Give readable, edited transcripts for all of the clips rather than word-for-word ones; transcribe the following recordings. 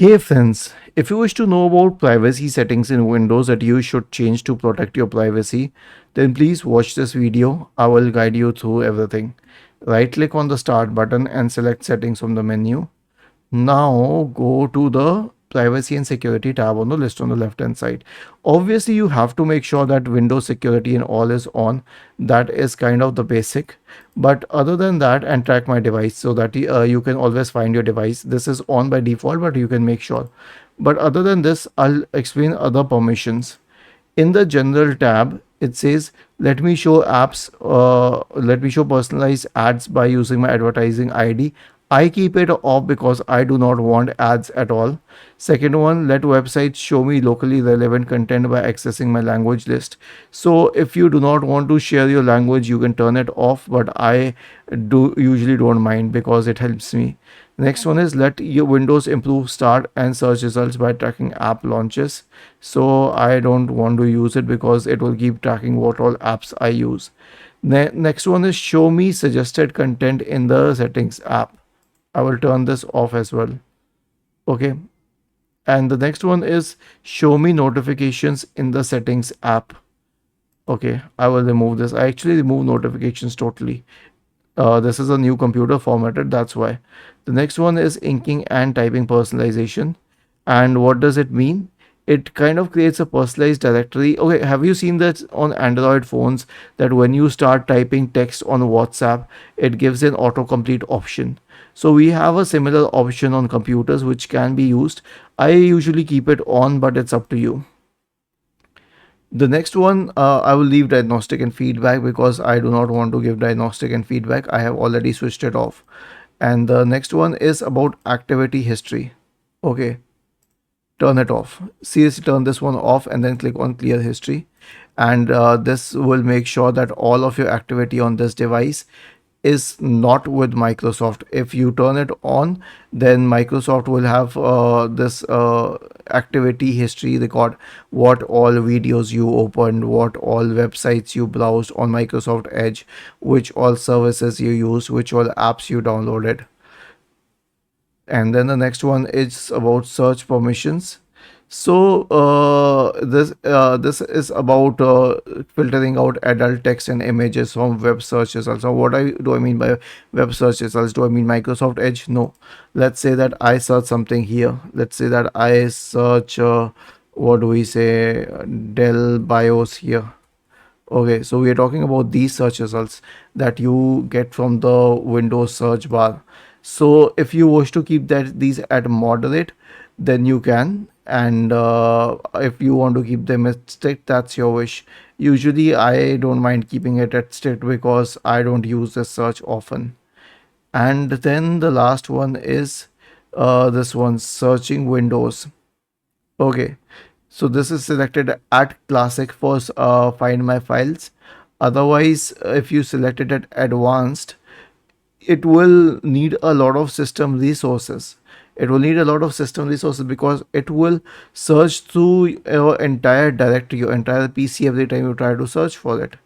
Hey friends, if you wish to know about privacy settings in Windows that you should change to protect your privacy, then please watch this video. I will guide you through everything. Right click on the start button and select settings from the menu. Now go to the privacy and security tab on the list on the left hand side. Obviously, you have to make sure that Windows security and all is on. That is kind of the basic. But other than that, and track my device so that you can always find your device. This is on by default, but you can make sure. But other than this, I'll explain other permissions. In the general tab, it says let me show apps, let me show personalized ads by using my advertising ID. I keep it off because I do not want ads at all. Second one, let websites show me locally relevant content by accessing my language list. So if you do not want to share your language, you can turn it off, but I do usually don't mind because it helps me. Next one is let your Windows improve start and search results by tracking app launches. So I don't want to use it because it will keep tracking what all apps I use. Next one is show me suggested content in the settings app. I will turn this off as well. Okay. And the next one is show me notifications in the settings app. Okay, I will remove this. I actually remove notifications totally. This is a new computer formatted, that's why. The next one is inking and typing personalization. And what does it mean? It kind of creates a personalized directory. Okay, have you seen that on Android phones that when you start typing text on WhatsApp, it gives an autocomplete option. So we have a similar option on computers which can be used. I usually keep it on, but it's up to you. The next one, I will leave diagnostic and feedback because I do not want to give diagnostic and feedback. I have already switched it off. And the next one is about activity history. Okay, turn it off. Seriously, turn this one off and then click on clear history. And this will make sure that all of your activity on this device is not with Microsoft. If you turn it on, then Microsoft will have this activity history record, what all videos you opened, what all websites you browsed on Microsoft Edge, which all services you used, which all apps you downloaded. And then the next one is about search permissions. So this is about filtering out adult text and images from web search results. So do I mean by web search results? Do I mean Microsoft Edge? No. Let's say that I search something here. Let's say that I search what do we say, Dell BIOS here. Okay, so we are talking about these search results that you get from the Windows search bar. So if you wish to keep these at moderate, then you can. And if you want to keep them at strict, that's your wish. Usually I don't mind keeping it at strict because I don't use this search often. And then the last one is this one, searching Windows. Okay, so this is selected at classic for find my files. Otherwise, if you select it at advanced, it will need a lot of system resources. It will need a lot of system resources because it will search through your entire directory, your entire PC every time you try to search for it.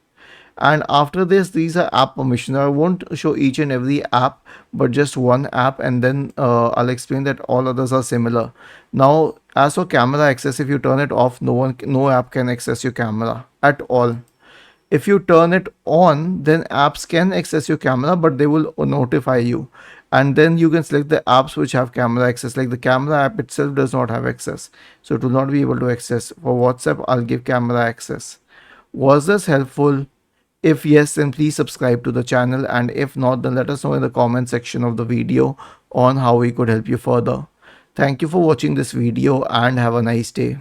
And after this, these are app permissions. I won't show each and every app, but just one app, and then I'll explain that all others are similar. Now, as for camera access, if you turn it off, no app can access your camera at all. If you turn it on, then apps can access your camera, but they will notify you. And then you can select the apps which have camera access. Like the camera app itself does not have access, so it will not be able to access. For WhatsApp, I'll give camera access. Was this helpful? If yes, then please subscribe to the channel, and if not, then let us know in the comment section of the video on how we could help you further. Thank you for watching this video and have a nice day.